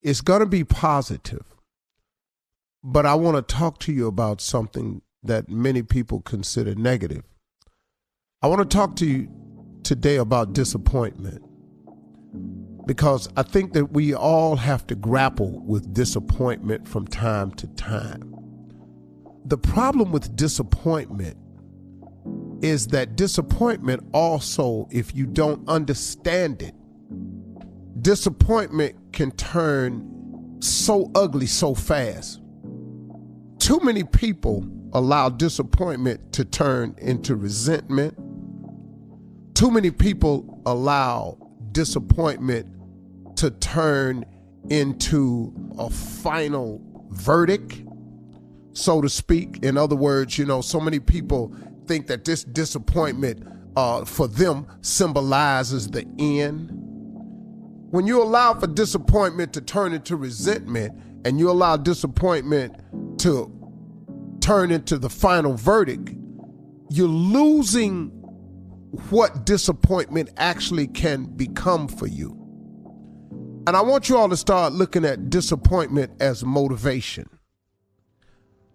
It's going to be positive, but I want to talk to you about something that many people consider negative. I want to talk to you today about disappointment, because I think that we all have to grapple with disappointment from time to time. The problem with disappointment is that disappointment also, if you don't understand it, disappointment can turn so ugly so fast. Too many people allow disappointment to turn into resentment. Too many people allow disappointment to turn into a final verdict, so to speak. In other words, so many people think that this disappointment for them symbolizes the end. When you allow for disappointment to turn into resentment, and you allow disappointment to turn into the final verdict, you're losing what disappointment actually can become for you. And I want you all to start looking at disappointment as motivation.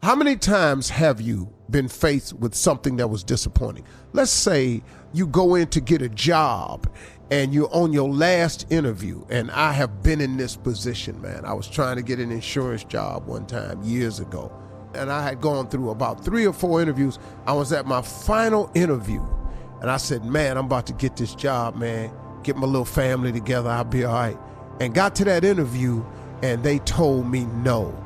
How many times have you been faced with something that was disappointing? Let's say you go in to get a job and you're on your last interview, and I have been in this position, man. I was trying to get an insurance job one time years ago, and I had gone through about 3 or 4 interviews. I was at my final interview, and I said, man, I'm about to get this job, man. Get my little family together, I'll be all right. And got to that interview, and they told me no.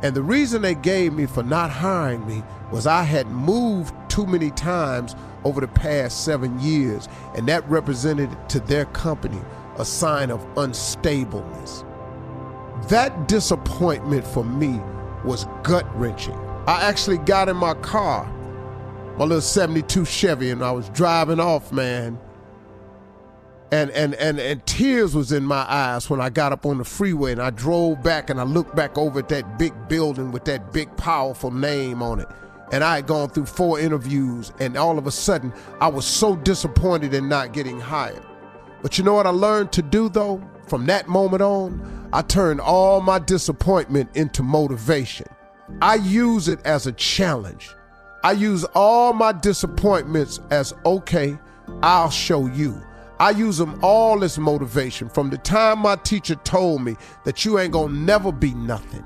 And the reason they gave me for not hiring me was I had moved too many times over the past 7 years, and that represented to their company a sign of unstableness. That disappointment for me was gut-wrenching. I actually got in my car, my little 72 Chevy, and I was driving off, man. And tears was in my eyes when I got up on the freeway, and I drove back and I looked back over at that big building with that big powerful name on it. And I had gone through 4 interviews, and all of a sudden I was so disappointed in not getting hired. But you know what I learned to do though? From that moment on, I turned all my disappointment into motivation. I use it as a challenge. I use all my disappointments as, okay, I'll show you. I use them all as motivation. From the time my teacher told me that you ain't gonna never be nothing,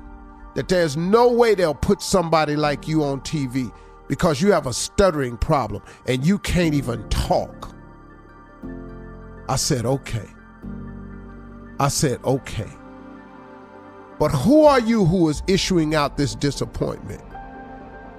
that there's no way they'll put somebody like you on TV because you have a stuttering problem and you can't even talk. I said, okay. But who are you who is issuing out this disappointment?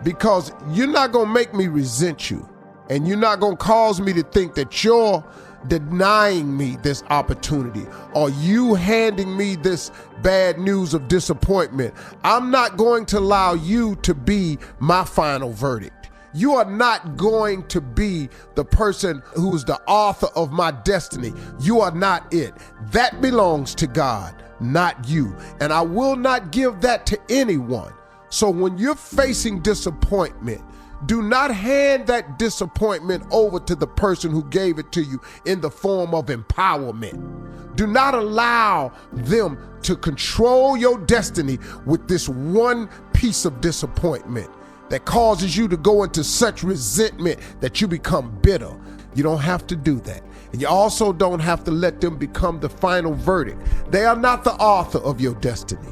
Because you're not gonna make me resent you, and you're not gonna cause me to think that you're denying me this opportunity, or you handing me this bad news of disappointment. I'm not going to allow you to be my final verdict. You are not going to be the person who is the author of my destiny. You are not it. That belongs to God, not you. And I will not give that to anyone. So when you're facing disappointment, do not hand that disappointment over to the person who gave it to you in the form of empowerment. Do not allow them to control your destiny with this one piece of disappointment that causes you to go into such resentment that you become bitter. You don't have to do that. And you also don't have to let them become the final verdict. They are not the author of your destiny.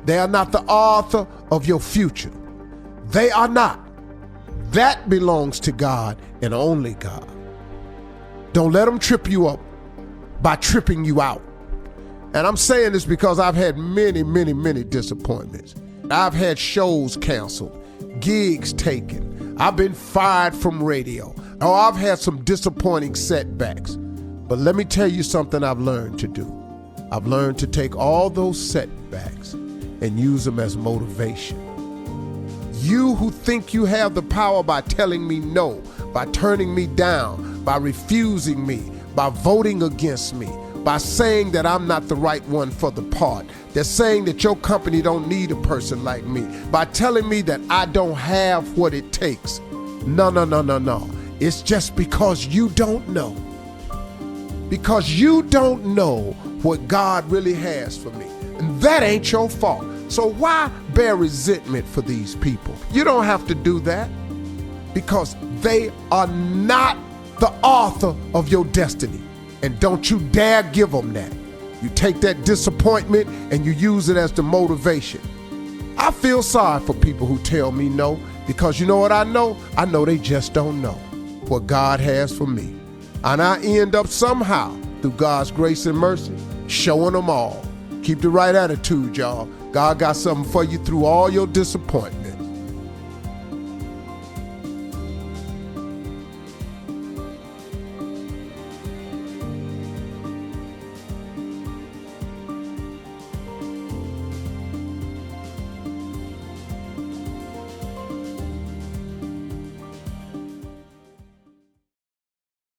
They are not the author of your future. They are not. That belongs to God and only God. Don't let them trip you up by tripping you out. And I'm saying this because I've had many, many, many disappointments. I've had shows canceled, gigs taken. I've been fired from radio. Oh, I've had some disappointing setbacks. But let me tell you something I've learned to do. I've learned to take all those setbacks and use them as motivation. You who think you have the power by telling me no, by turning me down, by refusing me, by voting against me, by saying that I'm not the right one for the part, they're saying that your company don't need a person like me, by telling me that I don't have what it takes. No. It's just because you don't know. Because you don't know what God really has for me. And That ain't your fault. So why bear resentment for these people? You don't have to do that, because they are not the author of your destiny. And don't you dare give them that. You take that disappointment and you use it as the motivation. I feel sorry for people who tell me no, because you know what I know? I know they just don't know what God has for me. And I end up somehow, through God's grace and mercy, showing them all. Keep the right attitude, y'all. God got something for you through all your disappointment.